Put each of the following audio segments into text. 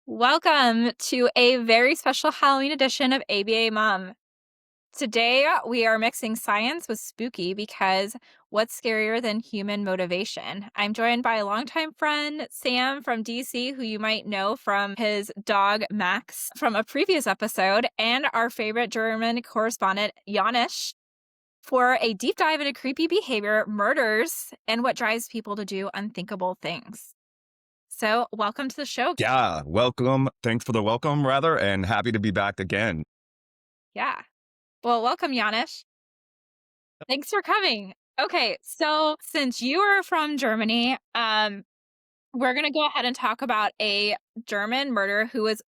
Welcome to a very special Halloween edition of ABA Mom. Today, we are mixing science with spooky because what's scarier than human motivation? I'm joined by a longtime friend, Sam from DC, who you might know from his dog, Max, from a previous episode, and our favorite German correspondent, Janosch, for a deep dive into creepy behavior, murders, and what drives people to do unthinkable things. So, welcome to the show. Yeah, welcome. Thanks for the welcome, rather, and happy to be back again. Yeah. Well, welcome, Janish. Thanks for coming. Okay, so since you are from Germany, we're gonna go ahead and talk about a German murder who was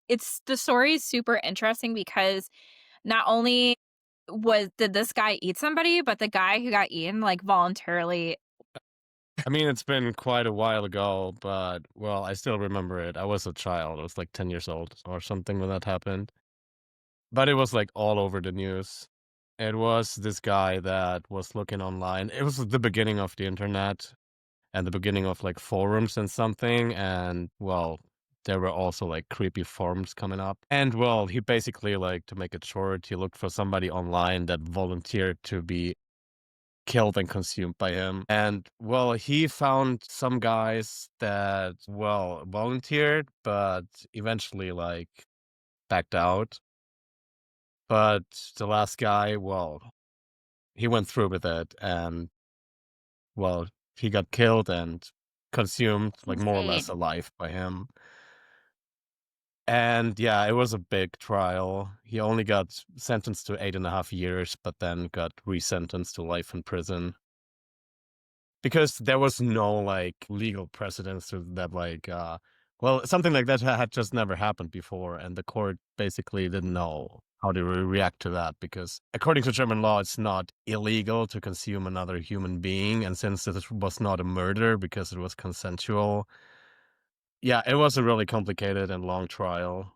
it's the story is super interesting because not only did this guy eat somebody, but the guy who got eaten like voluntarily. I mean, it's been quite a while ago, but well, I still remember it. I was a child. I was like 10 years old or something when that happened. But it was like all over the news. It was this guy that was looking online. It was the beginning of the internet and the beginning of like forums and something. And well, there were also like creepy forums coming up. And well, he basically, like, to make it short, he looked for somebody online that volunteered to be killed and consumed by him. And well, he found some guys that, well, volunteered, but eventually like backed out. But the last guy, well, he went through with it and, well, he got killed and consumed, like more or less Insane. alive by him. And yeah, it was a big trial. He only got sentenced to 8.5 years, but then got resentenced to life in prison. Because there was no, like, legal precedence to that, like, well, something like that had just never happened before, and the court basically didn't know how to react to that because according to German law, it's not illegal to consume another human being, and since it was not a murder because it was consensual, yeah, it was a really complicated and long trial.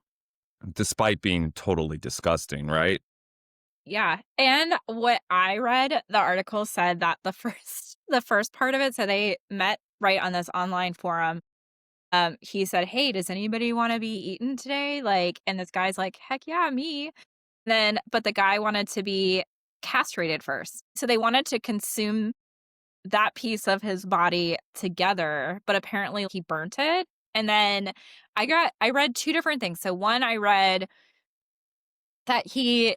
Despite being totally disgusting, right? Yeah. And what I read, the article said that the first part of it, so they met right on this online forum. He said, "Hey, does anybody want to be eaten today?" Like, and this guy's like, "Heck yeah, me." Then, but the guy wanted to be castrated first. So they wanted to consume that piece of his body together, but apparently he burnt it. And then I read two different things. So one I read that he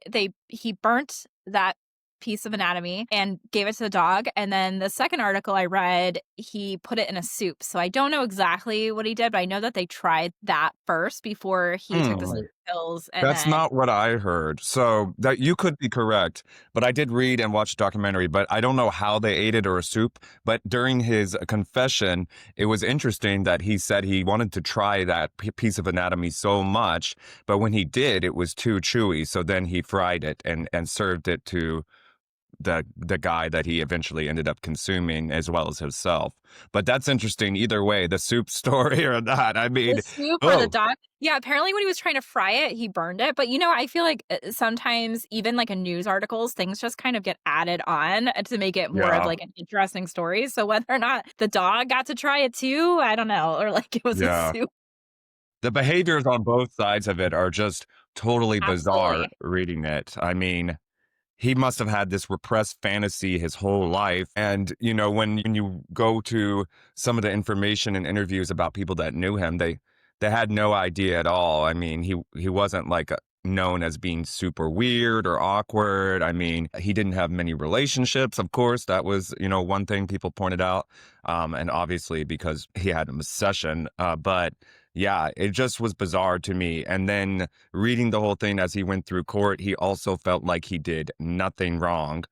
burnt that piece of anatomy and gave it to the dog, and then the second article I read, he put it in a soup. So I don't know exactly what he did, but I know that they tried that first before he took the Hmm. sleeping pills, and That's then not what I heard. So that you could be correct, but I did read and watch a documentary, but I don't know how they ate it or a soup. But during his confession, it was interesting that he said he wanted to try that piece of anatomy so much, but when he did, it was too chewy. So then he fried it and served it to the guy that he eventually ended up consuming as well as himself. But that's interesting either way, the soup story or not. I the mean, soup or the oh, dog. Yeah, apparently when he was trying to fry it, he burned it. But I feel like sometimes even like in news articles, things just kind of get added on to make it more of yeah, like an interesting story. So whether or not the dog got to try it too, I don't know, or like it was a yeah. soup. The behaviors on both sides of it are just totally bizarre Absolutely. reading it. I mean, he must have had this repressed fantasy his whole life. And, when you go to some of the information and interviews about people that knew him, they had no idea at all. I mean, he wasn't like known as being super weird or awkward. I mean, he didn't have many relationships, of course. That was, one thing people pointed out. And obviously because he had an obsession. But yeah, it just was bizarre to me. And then reading the whole thing as he went through court, he also felt like he did nothing wrong,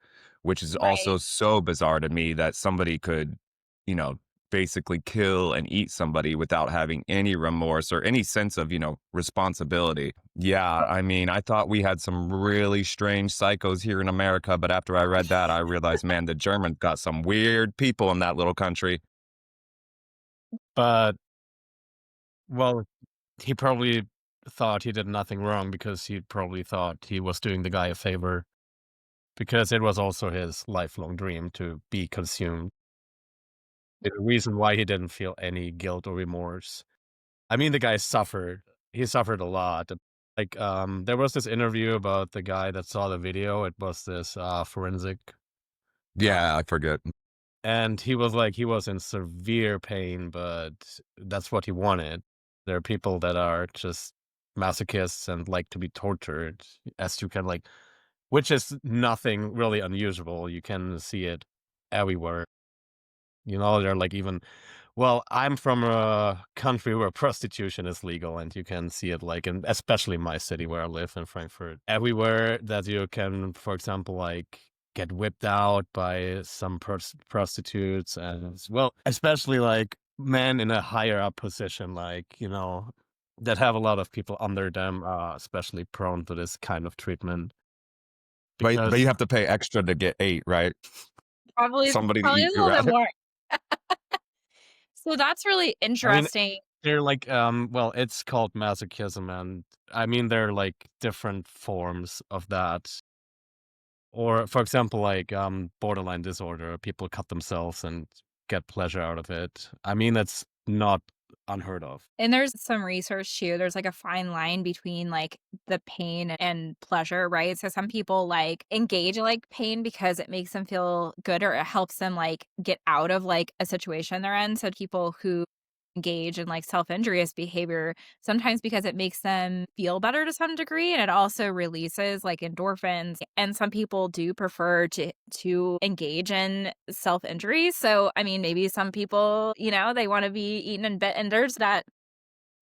which is Right. also so bizarre to me that somebody could, you know, basically kill and eat somebody without having any remorse or any sense of, responsibility. Yeah, I mean, I thought we had some really strange psychos here in America, but after I read that, I realized, man, the Germans got some weird people in that little country. But well, he probably thought he did nothing wrong because he probably thought he was doing the guy a favor because it was also his lifelong dream to be consumed. The reason why he didn't feel any guilt or remorse. I mean, the guy suffered. He suffered a lot. Like, there was this interview about the guy that saw the video. It was this forensic, Yeah, I forget. and he was like, he was in severe pain, but that's what he wanted. There are people that are just masochists and like to be tortured, as you can like, which is nothing really unusual. You can see it everywhere. They're like even well, I'm from a country where prostitution is legal, and you can see it like in especially my city where I live in Frankfurt. Everywhere that you can, for example, like get whipped out by some prostitutes, and well, especially like men in a higher up position, like, that have a lot of people under them, especially prone to this kind of treatment. But you Because have to pay extra to get ate, right? Probably Somebody to probably eat a you, little bit rather. more. So that's really I mean, interesting. they're like, well, it's called masochism, and I mean, there are like different forms of that. Or, for example, like borderline disorder, people cut themselves and get pleasure out of it. I mean, that's not unheard of. And there's some research too. There's like a fine line between like the pain and pleasure, right? So some people like engage in like pain because it makes them feel good or it helps them like get out of like a situation they're in. So people who engage in like self-injurious behavior sometimes because it makes them feel better to some degree and it also releases like endorphins, and some people do prefer to engage in self-injury. So I mean, maybe some people, they want to be eaten and bit, and there's that.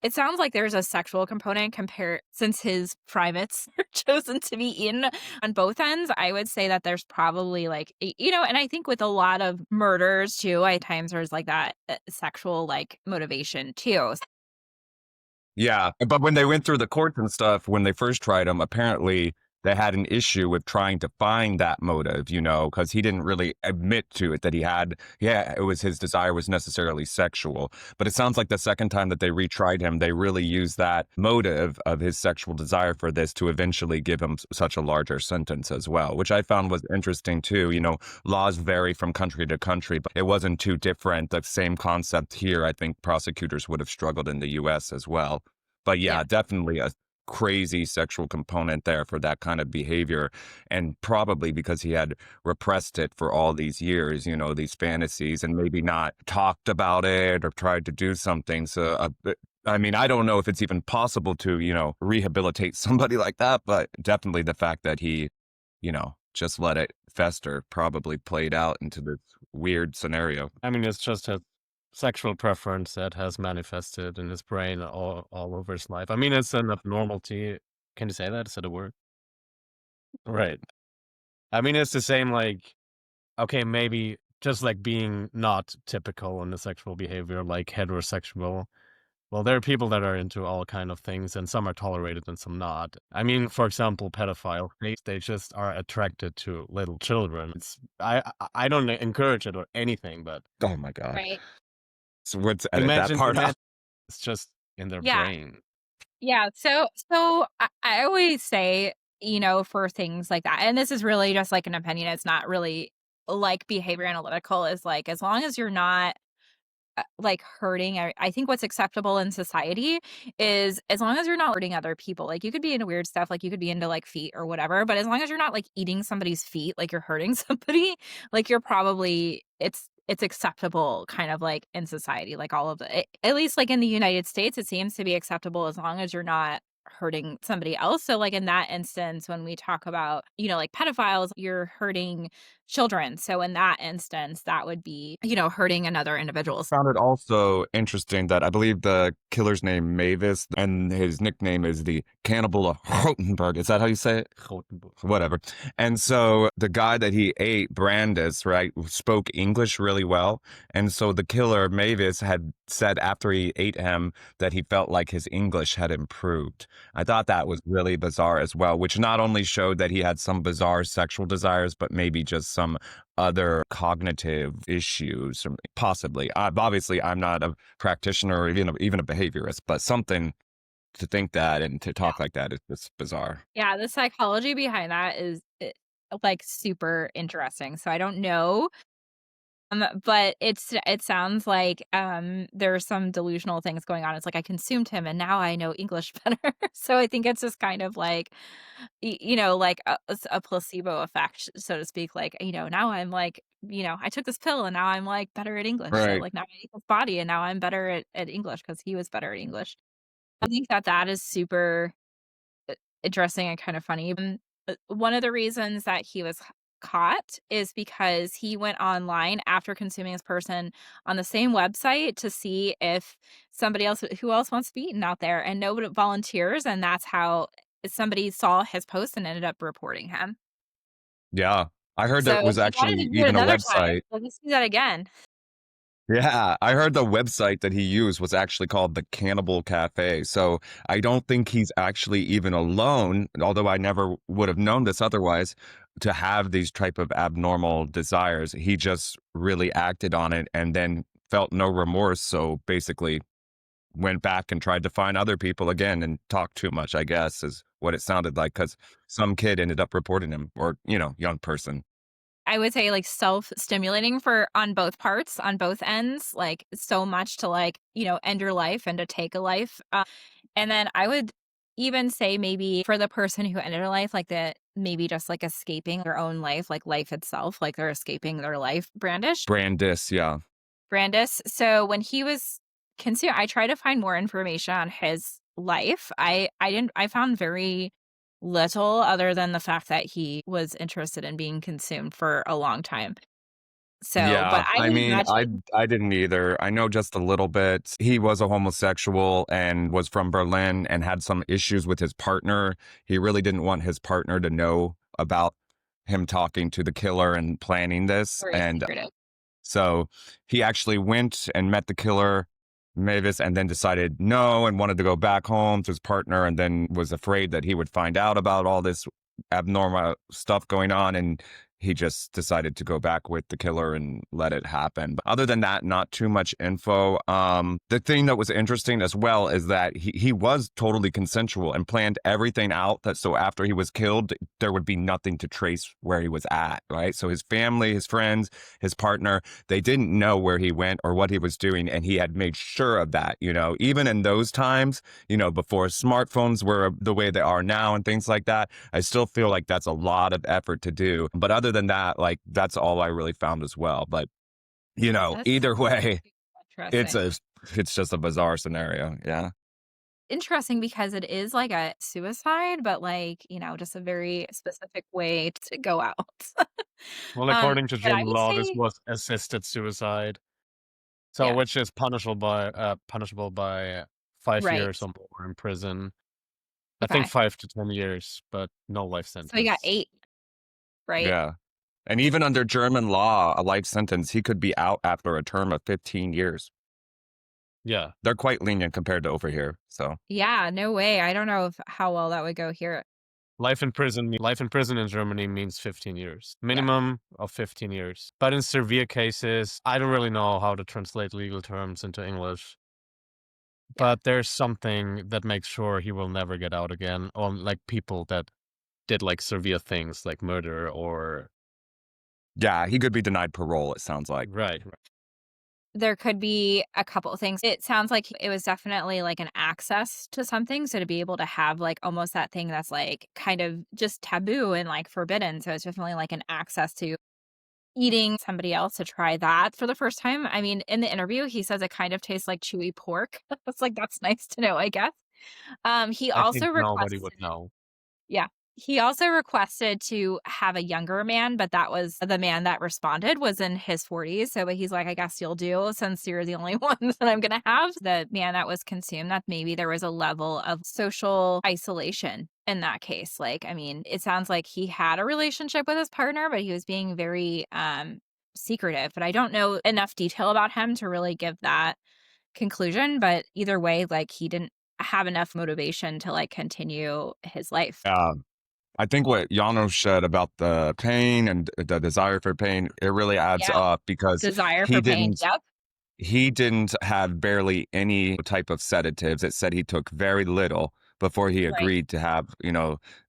It sounds like there's a sexual component compared since his privates are chosen to be eaten on both ends. I would say that there's probably like, and I think with a lot of murders too, at times there's like that sexual like motivation too. Yeah, but when they went through the courts and stuff, when they first tried him, apparently they had an issue with trying to find that motive, because he didn't really admit to it that it was his desire was necessarily sexual. But it sounds like the second time that they retried him, they really used that motive of his sexual desire for this to eventually give him such a larger sentence as well, which I found was interesting too. Laws vary from country to country, but it wasn't too different. The same concept here, I think prosecutors would have struggled in the US as well. But Yeah. yeah, definitely a crazy sexual component there for that kind of behavior. And probably because he had repressed it for all these years, these fantasies, and maybe not talked about it or tried to do something. So, I mean, I don't know if it's even possible to, rehabilitate somebody like that, but definitely the fact that he, just let it fester probably played out into this weird scenario. I mean, it's just a sexual preference that has manifested in his brain all over his life. I mean, it's an abnormality. Can you say that? Is that a word? Right. I mean, it's the same, like, okay, maybe just like being not typical in the sexual behavior, like heterosexual. Well, there are people that are into all kind of things, and some are tolerated and some not. I mean, for example, pedophiles, they just are attracted to little children. I don't encourage it or anything, but Oh my God. Right. So let's edit that part imagine out. it's just in their Yeah. brain. Yeah. So I always say, for things like that, and this is really just like an opinion. It's not really like behavior analytical is like, as long as you're not like hurting. I think what's acceptable in society is as long as you're not hurting other people. Like you could be into weird stuff, like you could be into like feet or whatever, but as long as you're not like eating somebody's feet, like you're hurting somebody, like you're probably it's acceptable kind of like in society, like all of at least like in the United States, it seems to be acceptable as long as you're not hurting somebody else. So like in that instance, when we talk about, like pedophiles, you're hurting children. So in that instance, that would be, hurting another individual. Found it also interesting that I believe the killer's name Mavis and his nickname is the Cannibal of Rotenburg. Is that how you say it? Whatever. And so the guy that he ate, Brandis, right, spoke English really well. And so the killer, Mavis, had said after he ate him that he felt like his English had improved. I thought that was really bizarre as well, which not only showed that he had some bizarre sexual desires, but maybe just some other cognitive issues, possibly. Obviously, I'm not a practitioner or even a behaviorist, but something to think that and to talk like that is just bizarre. Yeah, the psychology behind that is like super interesting. So I don't know But it sounds like, there's some delusional things going on. It's like, I consumed him and now I know English better. So I think it's just kind of like, like a placebo effect, so to speak. Like, now I'm like, I took this pill and now I'm like better at English. So Right. like now I eat this body and now I'm better at English because he was better at English. I think that is super interesting and kind of funny. One of the reasons that he was caught is because he went online after consuming this person on the same website to see if somebody else who else wants to be eaten out there, and nobody volunteers, and that's how somebody saw his post and ended up reporting him. Yeah. I heard there So was he wanted to actually do it even a another time, website. so let's do that again. Yeah, I heard the website that he used was actually called the Cannibal Cafe. So I don't think he's actually even alone, although I never would have known this otherwise, to have these type of abnormal desires. He just really acted on it and then felt no remorse. So basically went back and tried to find other people again and talked too much, I guess, is what it sounded like, because some kid ended up reporting him or, young person. I would say, like, self-stimulating for on both parts, on both ends, like, so much to, like, end your life and to take a life, and then I would even say maybe for the person who ended a life, like, that maybe just, like, escaping their own life, like, life itself, like, they're escaping their life, Brandish. Brandis, yeah. Brandis. So when he was consumed, I tried to find more information on his life. I found very little other than the fact that he was interested in being consumed for a long time. So, but Yeah, I I would mean, I imagine I didn't either. I know just a little bit. He was a homosexual and was from Berlin and had some issues with his partner. He really didn't want his partner to know about him talking to the killer and planning this. very And secretive. so he actually went and met the killer, Mavis, and then decided no and wanted to go back home to his partner and then was afraid that he would find out about all this abnormal stuff going on. And he just decided to go back with the killer and let it happen. But other than that, not too much info. The thing that was interesting as well is that he was totally consensual and planned everything out that so after he was killed, there would be nothing to trace where he was at, right? So his family, his friends, his partner, they didn't know where he went or what he was doing. And he had made sure of that, even in those times, before smartphones were the way they are now and things like that. I still feel like that's a lot of effort to do. But other than that, like that's all I really found as well. But, That's either way, it's interesting. a it's just a bizarre scenario. Yeah. Interesting because it is like a suicide, but like, just a very specific way to go out. Well, according to But I German would law, this say was assisted suicide, so yeah, which is punishable by 5 years right. or more in prison. I think Okay. 5 to 10 years, but no life So you got sentence. 8, right? Yeah. And even under German law, a life sentence, he could be out after a term of 15 years. Yeah. They're quite lenient compared to over here. So, Yeah, no way. I don't know if how well that would go here. Life in prison in Germany means 15 years. Yeah, Minimum of 15 years. But in severe cases, I don't really know how to translate legal terms into English, yeah. but there's something that makes sure he will never get out again, or like people that did like severe things like murder or yeah, he could be denied parole, it sounds like. right. There could be a couple of things. It sounds like it was definitely like an access to something. So to be able to have like almost that thing that's like kind of just taboo and like forbidden. So it's definitely like an access to eating somebody else to try that for the first time. I mean, in the interview, he says it kind of tastes like chewy pork. It's like, that's nice to know, I guess. He I think also nobody would requested know. yeah. He also requested to have a younger man, but that was the man that responded was in his 40s. So, but he's like, I guess you'll do since you're the only one that I'm going to have. The man that was consumed, that maybe there was a level of social isolation in that case. Like, I mean, it sounds like he had a relationship with his partner, but he was being very secretive. But I don't know enough detail about him to really give that conclusion. But either way, like, he didn't have enough motivation to like continue his life. Yeah. I think what Janosch said about the pain and the desire for pain, it really adds Yeah. up because Desire he for pain. didn't Yep. he didn't have barely any type of sedatives. It said he took very little, before he Right. agreed to have,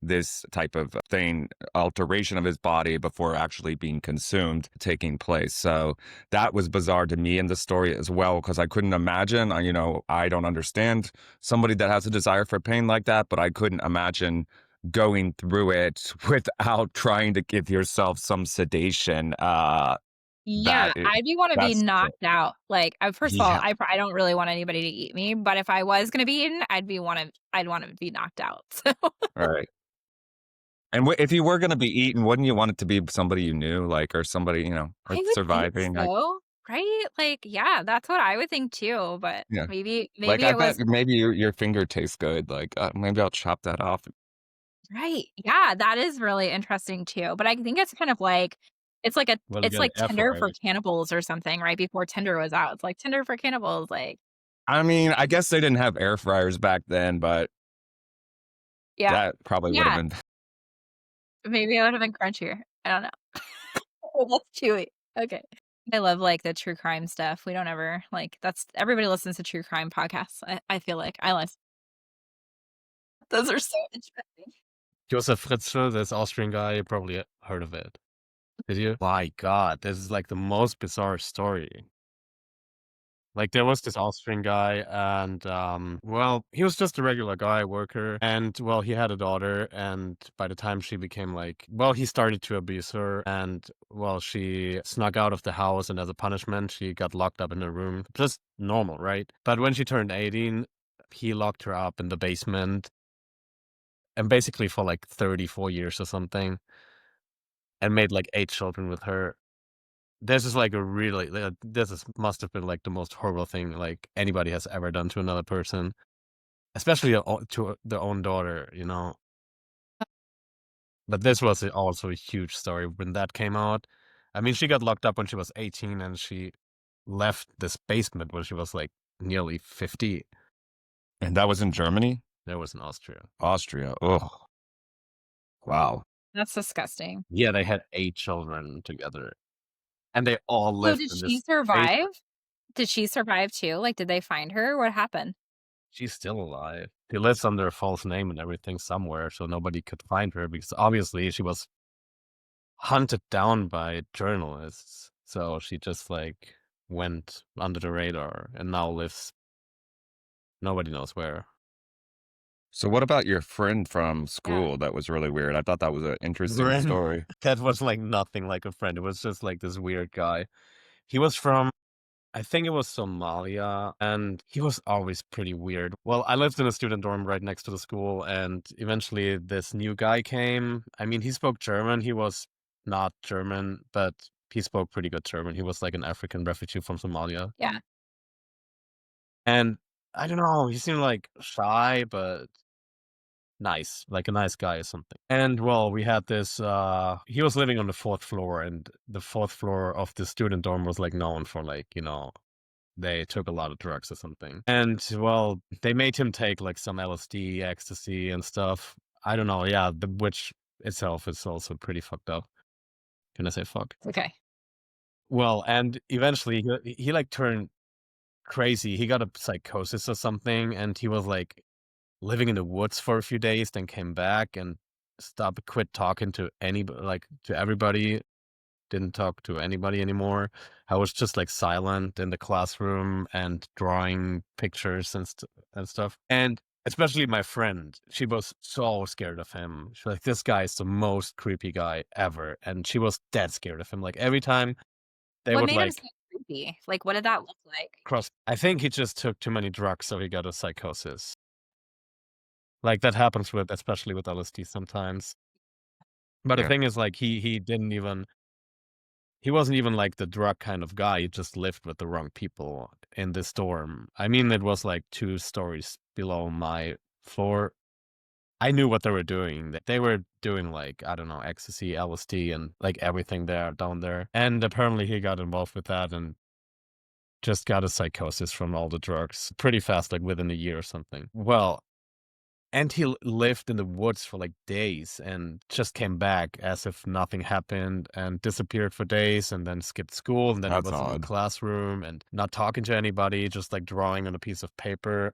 this type of thing, alteration of his body before actually being consumed taking place. So that was bizarre to me in the story as well, because I couldn't imagine, I don't understand somebody that has a desire for pain like that, but I couldn't imagine going through it without trying to give yourself some sedation. Yeah, That it, I'd be wanna be that's knocked out. Like, first of all, yeah, I don't really want anybody to eat me, but if I was gonna be eaten, I'd wanna be knocked out. So right. And if you were going to be eaten, wouldn't you want it to be somebody you knew, like, or somebody, or I would think surviving? Like, so, right? Like, yeah, that's what I would think too, but yeah. Like, maybe I it bet was maybe your finger tastes good. Like, maybe I'll chop that off. right. Yeah, that is really interesting too, but I think it's kind of like Well, you it's got an like F Tinder for right. cannibals or something, right? Before Tinder was out. It's like Tinder for cannibals, like I mean, I guess they didn't have air fryers back then, but yeah. that probably would have Yeah, been. maybe it would have been crunchier. I don't know. Oh, that's chewy. Okay. I love, like, the true crime stuff. We don't ever like, that's everybody listens to true crime podcasts, I feel like. I listen. Those are so interesting. Josef Fritzl, this Austrian guy, you probably heard of it. Did you? My God, this is like the most bizarre story. Like there was this Austrian guy and well, he was just a regular guy worker and well, he had a daughter and by the time she became like well, he started to abuse her and well, she snuck out of the house and as a punishment, she got locked up in a room. Just normal, right? But when she turned 18, he locked her up in the basement and basically for like 34 years or something and made like 8 children with her. This is like a really this is must have been like the most horrible thing like anybody has ever done to another person, especially to their own daughter, you know. But this was also a huge story when that came out. I mean, she got locked up when she was 18 and she left this basement when she was like nearly 50. And that was in Germany? There was in Austria. Austria. Oh, wow. That's disgusting. Yeah, they had 8 children together and they all So lived did in she this survive? basement. Did she survive too? Like, did they find her? What happened? She's still alive. She lives under a false name and everything somewhere, so nobody could find her because obviously she was hunted down by journalists. So she just like went under the radar and now lives nobody knows where. So what about your friend from Yeah. school? That was really weird. I thought that was an interesting Ren, story. that was like nothing like a friend. It was just like this weird guy. He was from I think it was Somalia, and he was always pretty weird. Well, I lived in a student dorm right next to the school, and eventually this new guy came. I mean, he spoke German. He was not German, but he spoke pretty good German. He was like an African refugee from Somalia. Yeah. And I don't know, he seemed like shy, but nice, like a nice guy or something. And well, we had this he was living on the 4th floor and the 4th floor of the student dorm was like known for like, you know, they took a lot of drugs or something. And well, they made him take like some LSD, ecstasy and stuff. I don't know, yeah, the which itself is also pretty fucked up. Can I say fuck? Okay. Well, and eventually he like turned crazy. He got a psychosis or something and he was like living in the woods for a few days, then came back and quit talking to anybody, like to everybody, didn't talk to anybody anymore. I was just like silent in the classroom and drawing pictures and stuff. And especially my friend, she was so scared of him. She's like, this guy is the most creepy guy ever. And she was dead scared of him. Like every time they What would made him so like creepy? Like, what did that look like? cross, I think he just took too many drugs, so he got a psychosis. Like that happens with, especially with LSD sometimes. But the Yeah. thing is, like, he didn't even he wasn't even like the drug kind of guy. He just lived with the wrong people in this dorm. I mean, it was like 2 stories below my floor. I knew what they were doing. They were doing like, I don't know, ecstasy, LSD, and like everything there down there. And apparently he got involved with that and just got a psychosis from all the drugs pretty fast, like within a year or something. Well, and he lived in the woods for like days and just came back as if nothing happened and disappeared for days and then skipped school. And then he That's was in the odd. classroom and not talking to anybody, just like drawing on a piece of paper.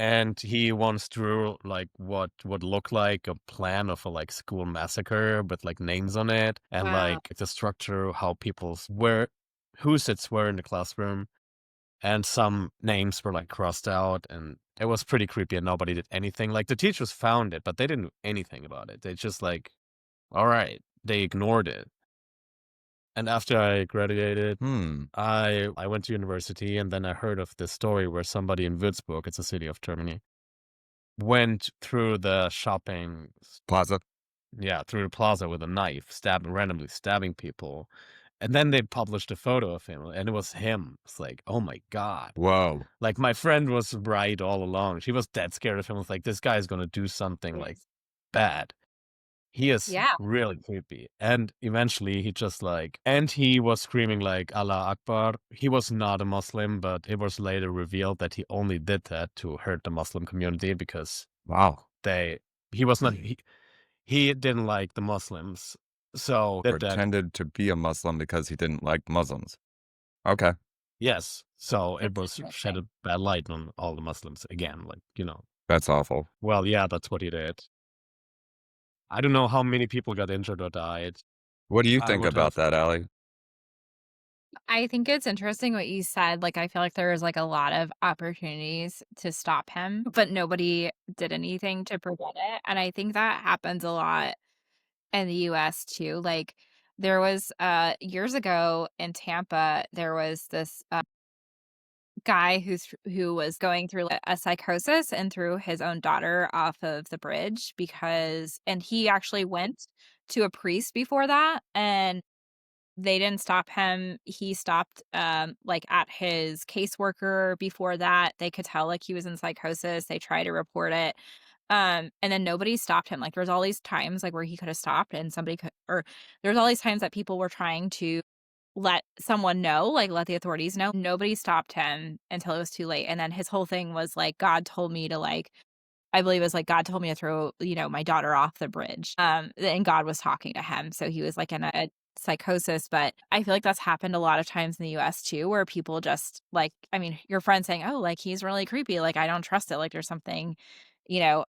And he once drew like what would look like a plan of a like school massacre with like names on it and Wow. like the structure, how people's where who sits where in the classroom. And some names were like crossed out and it was pretty creepy and nobody did anything. Like the teachers found it, but they didn't do anything about it. They just like, all right, they ignored it. And after I graduated, Hmm. I went to university and then I heard of this story where somebody in Würzburg, it's a city of Germany, went through the Plaza. through the plaza with a knife, randomly stabbing people. And then they published a photo of him and it was him. It's like, oh my God. Whoa. Like my friend was right all along. She was dead scared of him. It's like, this guy's gonna do something like Yes. bad. He is Yeah. really creepy. And eventually he just like, and he was screaming like Allah Akbar. He was not a Muslim, but it was later revealed that he only did that to hurt the Muslim community because Wow. they, he was not, he didn't like the Muslims. So did that. Pretended to be a Muslim because he didn't like Muslims. Okay. Yes. So it That's was shed interesting. a bad light on all the Muslims again. Like, That's awful. well, yeah, that's what he did. I don't know how many people got injured or died. What do you I think would about have that, Allie? I think it's interesting what you said. Like, I feel like there was like a lot of opportunities to stop him, but nobody did anything to prevent it. And I think that happens a lot in the US too. Like, there was years ago in Tampa, there was this guy who was going through like, a psychosis and threw his own daughter off of the bridge and he actually went to a priest before that and they didn't stop him. He stopped, like, at his caseworker before that. They could tell, like, he was in psychosis. They tried to report it, and then nobody stopped him. Like, there's all these times, like, where he could have stopped and somebody could or there's all these times that people were trying to let someone know, like, let the authorities know. Nobody stopped him until it was too late, and then his whole thing was, like, God told me to, like I believe it was, like, God told me to throw, my daughter off the bridge, and God was talking to him, so he was, like, in a psychosis, but I feel like that's happened a lot of times in the US too, where people just, like I mean, your friend saying, "Oh, like, he's really creepy, like, I don't trust it," like, there's something, you know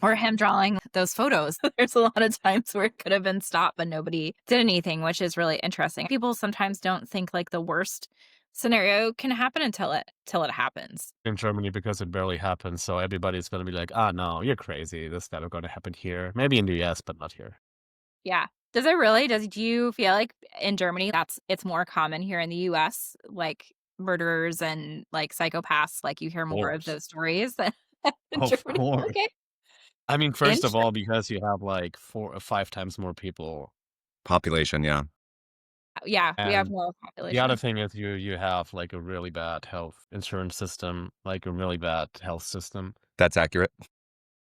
or him drawing those photos. There's a lot of times where it could have been stopped, but nobody did anything, which is really interesting. People sometimes don't think, like, the worst scenario can happen until it happens. in Germany because it barely happened. So everybody's gonna be like, "Ah, no, you're crazy. That's never gonna happen here. Maybe in the US, but not here." Yeah. Does it really? Do you feel like in Germany it's more common here in the US, like murderers and like psychopaths, like you hear Of more of course. those stories than in Of Germany? course. Okay. I mean, first of Interesting. all, because you have like 4 or 5 times more people, Population, yeah. Yeah, we have and more the other population. thing is you have like a really bad health insurance system, like a really bad health system. That's accurate.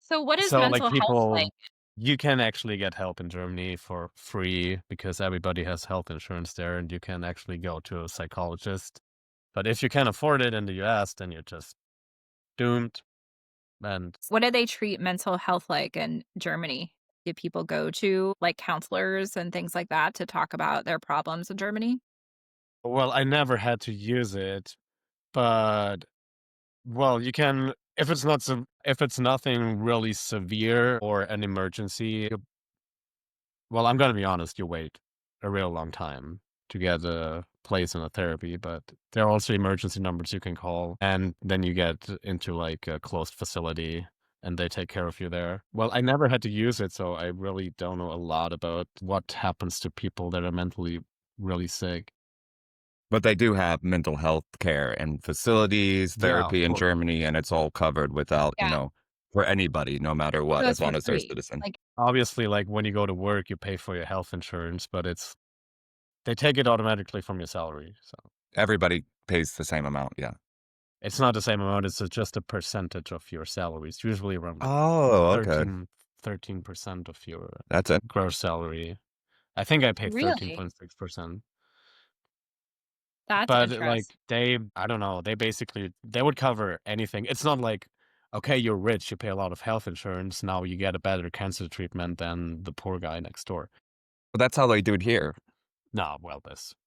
So what is So like mental health like? people, you can actually get help in Germany for free because everybody has health insurance there, and you can actually go to a psychologist. But if you can't afford it in the US, then you're just doomed. And What do they treat mental health like in Germany? Do people go to like counselors and things like that to talk about their problems in Germany? well, I never had to use it, but well, you can if it's nothing really severe or an emergency. Well, I'm gonna be honest, you wait a real long time to get a place in a therapy, but there are also emergency numbers you can call, and then you get into like a closed facility and they take care of you there. Well, I never had to use it, so I really don't know a lot about what happens to people that are mentally really sick. But they do have mental health care and facilities, Yeah, of therapy in course. Germany, and it's all covered without, Yeah. for anybody, no matter what, So as it's for long as they're a free. citizen. Like Obviously, like when you go to work, you pay for your health insurance, but they take it automatically from your salary. So Everybody pays the same amount, yeah. it's not the same amount, it's just a percentage of your salary. It's usually around like Oh, okay. 13% of your That's it. gross salary. I think I paid really? 13.6%. That's But interesting. like I don't know, they would cover anything. It's not like, okay, you're rich, you pay a lot of health insurance, now you get a better cancer treatment than the poor guy next door. But that's how they do it here. No, well,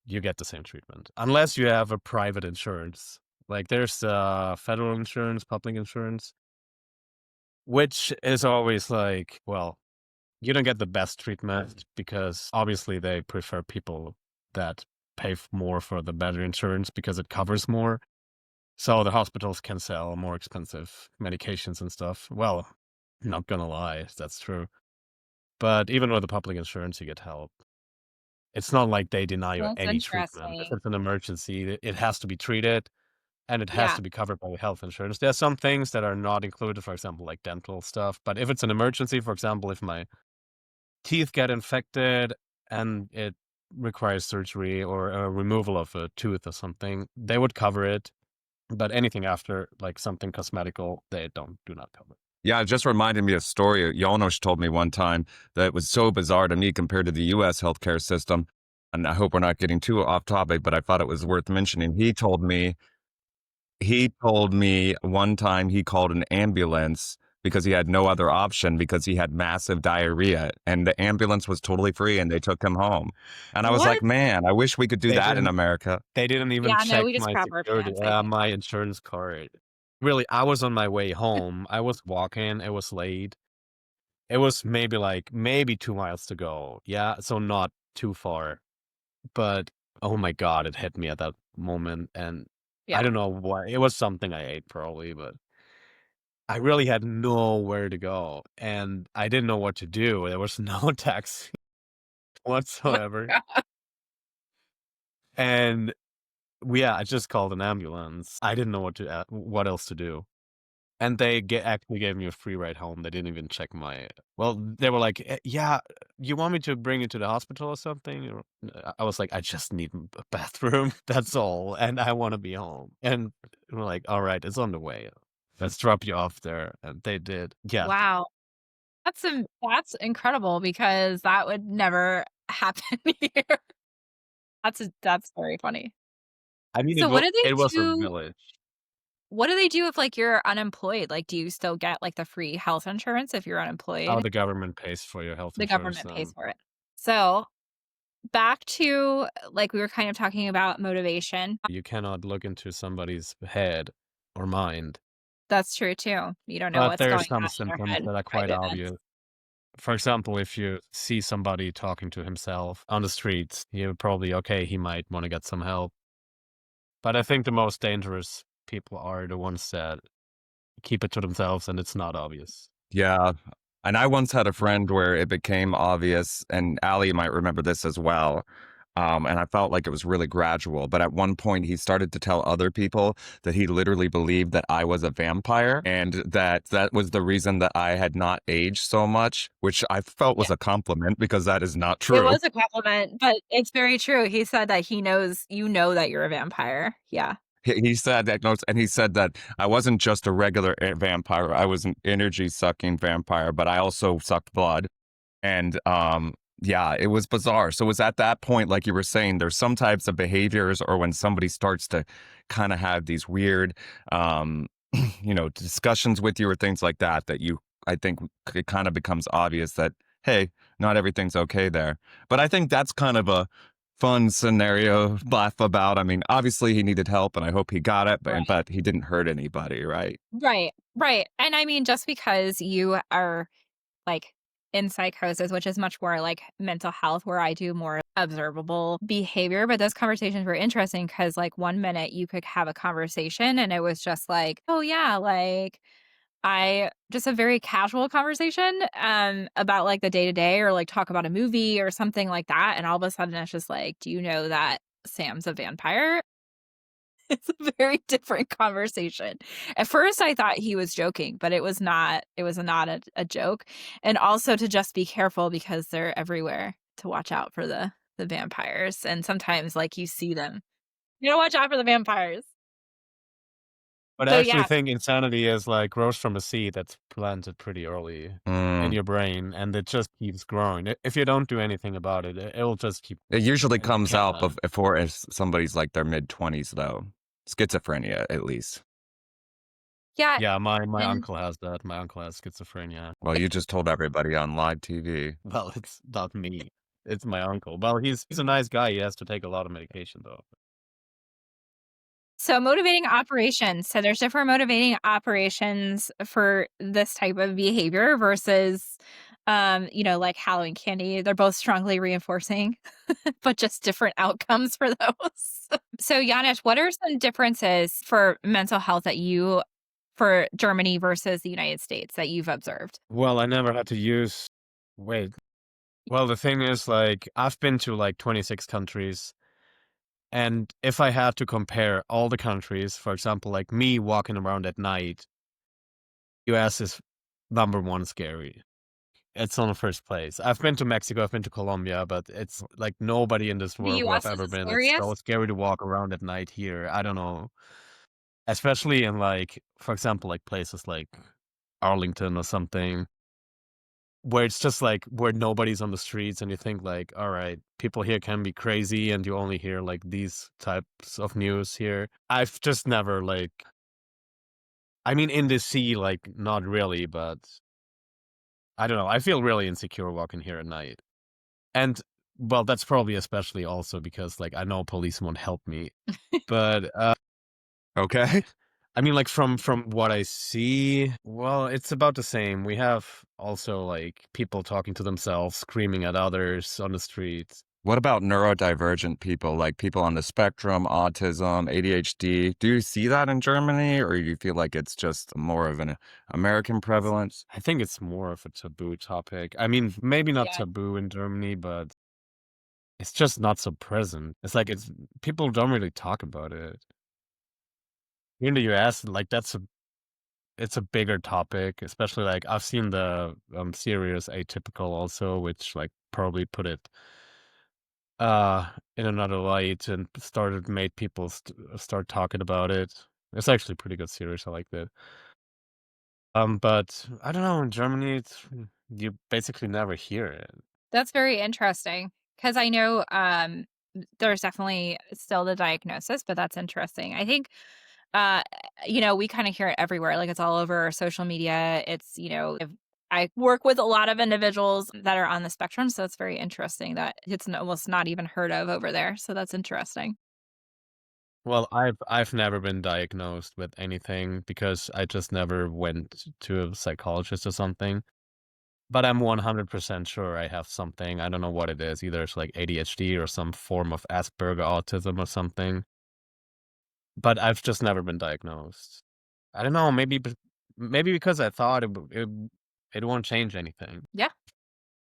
you get the same treatment unless you have a private insurance. Like there's federal insurance, public insurance. which is always like, well, you don't get the best treatment because obviously they prefer people that pay more for the better insurance because it covers more. So the hospitals can sell more expensive medications and stuff. Well, not gonna lie, that's true. But even with the public insurance, you get help. It's not like they deny you That's any treatment. If interesting. it's an emergency, it has to be treated and it has Yeah. to be covered by health insurance. There are some things that are not included, for example, like dental stuff. But if it's an emergency, for example, if my teeth get infected and it requires surgery or a removal of a tooth or something, they would cover it. But anything after, like something cosmetical, they do not cover. Yeah, it just reminded me of a story Janosch told me one time that was so bizarre to me compared to the US healthcare system. And I hope we're not getting too off topic, but I thought it was worth mentioning. He told me one time he called an ambulance because he had no other option because he had massive diarrhea and the ambulance was totally free and they took him home. And I was like, What? man, I wish we could do They that in didn't America. they didn't even Yeah, no, check we just my grab our security pants, I think. my insurance card. Really, I was on my way home. I was walking, it was late. It was maybe 2 miles to go. Yeah, so not too far. But, oh my god, it hit me at that moment, and I Yeah. don't know why. It was something I ate probably, but I really had nowhere to go, and I didn't know what to do. There was no taxi Oh my whatsoever, god. and yeah, I just called an ambulance. I didn't know what else to do. And they actually gave me a free ride home. They didn't even check my well, they were like, "Yeah, you want me to bring you to the hospital or something?" Or I was like, "I just need a bathroom, that's all, and I wanna be home." And we're like, "Alright, it's on the way. Let's drop you off there." And they did. Yeah. Wow. That's incredible because that would never happen here. That's very funny. I mean, So what do it they was a do village. what do they do if, like, you're unemployed? Like, do you still get, like, the free health insurance if you're How unemployed? the government pays for your health The insurance government pays then. for it. So, back to, like, we were kind of talking about motivation. You cannot look into somebody's head or mind, That's true too. You don't know but what's there are going some on in their symptoms head, that are quite private events. obvious. For example, if you see somebody talking to himself on the streets, you're probably okay, he might want to get some help. But I think the most dangerous people are the ones that keep it to themselves and it's not obvious. Yeah. And I once had a friend where it became obvious, and Allie might remember this as well. And I felt like it was really gradual. But at one point, he started to tell other people that he literally believed that I was a vampire and that that was the reason that I had not aged so much, which I felt Yeah. was a compliment because that is not It true. was a compliment, but it's very true. He said that he knows you know that you're a vampire. Yeah. He said that notes, and he said that I wasn't just a regular vampire. I was an energy sucking vampire, but I also sucked blood. And yeah, it was bizarre. So it was at that point, like you were saying, there's some types of behaviors, or when somebody starts to kind of have these weird, um, discussions with you or things like that, that I think it kind of becomes obvious that, hey, not everything's okay there. But I think that's kind of a fun scenario to laugh about. I mean, obviously he needed help, and I hope he got it, Right. but he didn't hurt anybody, right? Right. Right. And I mean, just because you are like in psychosis, which is much more like mental health, where I do more observable behavior. But those conversations were interesting because, like, one minute you could have a conversation and it was just like, oh, yeah, like, I just a very casual conversation about like the day to day or like talk about a movie or something like that. And all of a sudden it's just like, do you know that Sam's a vampire? It's a very different conversation. At first, I thought he was joking, but it was not a joke, and also to just be careful because they're everywhere, to watch out for the vampires, and sometimes, like, you see them. You gotta watch out for the vampires. But So, I actually yeah. think insanity is like grows from a seed that's planted pretty early in Mm. your brain and it just keeps growing. If you don't do anything about it, it'll just keep It growing usually and it comes out can. before if somebody's like their mid-20s, though. Schizophrenia, at least. Yeah, Yeah, my and uncle has that. My uncle has schizophrenia. Well, you just told everybody on live TV. Well, it's not me. It's my uncle. Well, he's a nice guy. He has to take a lot of medication though. So motivating operations. So there's different motivating operations for this type of behavior versus, like Halloween candy. They're both strongly reinforcing, but just different outcomes for those. So Janosch, what are some differences for mental health for Germany versus the United States that you've observed? Well, I never had to use. Wait. Well, the thing is, like, I've been to like 26 countries. And if I had to compare all the countries, for example, like me walking around at night, US is number one scary. It's on the first place. I've been to Mexico, I've been to Colombia, but it's like nobody in this The world who I've US is ever the been. It's so scariest? scary to walk around at night here. I don't know. Especially in like, for example, like places like Arlington or something, where it's just like where nobody's on the streets and you think like, all right, people here can be crazy and you only hear like these types of news here. I've just never like, I mean, in the sea, like not really, but I don't know. I feel really insecure walking here at night. And well, that's probably especially also because like I know police won't help me. But Okay. I mean, like from what I see, well, it's about the same. We have also like people talking to themselves, screaming at others on the streets. What about neurodivergent people, like people on the spectrum, autism, ADHD? Do you see that in Germany, or do you feel like it's just more of an American prevalence? I think it's more of a taboo topic. I mean, maybe not Yeah. taboo in Germany, but it's just not so present. It's like it's people don't really talk about it. Here in the US, like it's a bigger topic, especially like I've seen the series Atypical also, which like probably put it in another light and made people start talking about it. It's actually a pretty good series. I liked it. But I don't know, in Germany you basically never hear it. That's very interesting because I know, there's definitely still the diagnosis, but that's interesting. I think, uh, we kinda hear it everywhere, like, it's all over social media. I work with a lot of individuals that are on the spectrum, so it's very interesting that it's almost not even heard of over there, so that's interesting. Well, I've never been diagnosed with anything because I just never went to a psychologist or something. But I'm 100% sure I have something. I don't know what it is. Either it's like ADHD or some form of Asperger autism or something. But I've just never been diagnosed. I don't know. Maybe because I thought it won't change anything. Yeah.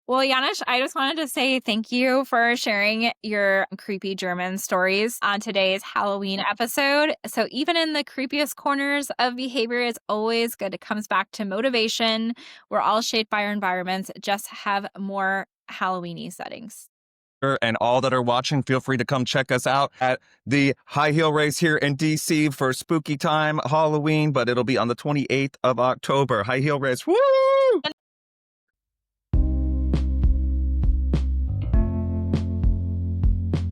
Well, Janusz, I just wanted to say thank you for sharing your creepy German stories on today's Halloween episode. So, even in the creepiest corners of behavior, it's always good. It comes back to motivation. We're all shaped by our environments, just have more Halloweeny settings. And all that are watching, feel free to come check us out at the high heel race here in DC for spooky time Halloween, but it'll be on the 28th of October. High heel race. Woo!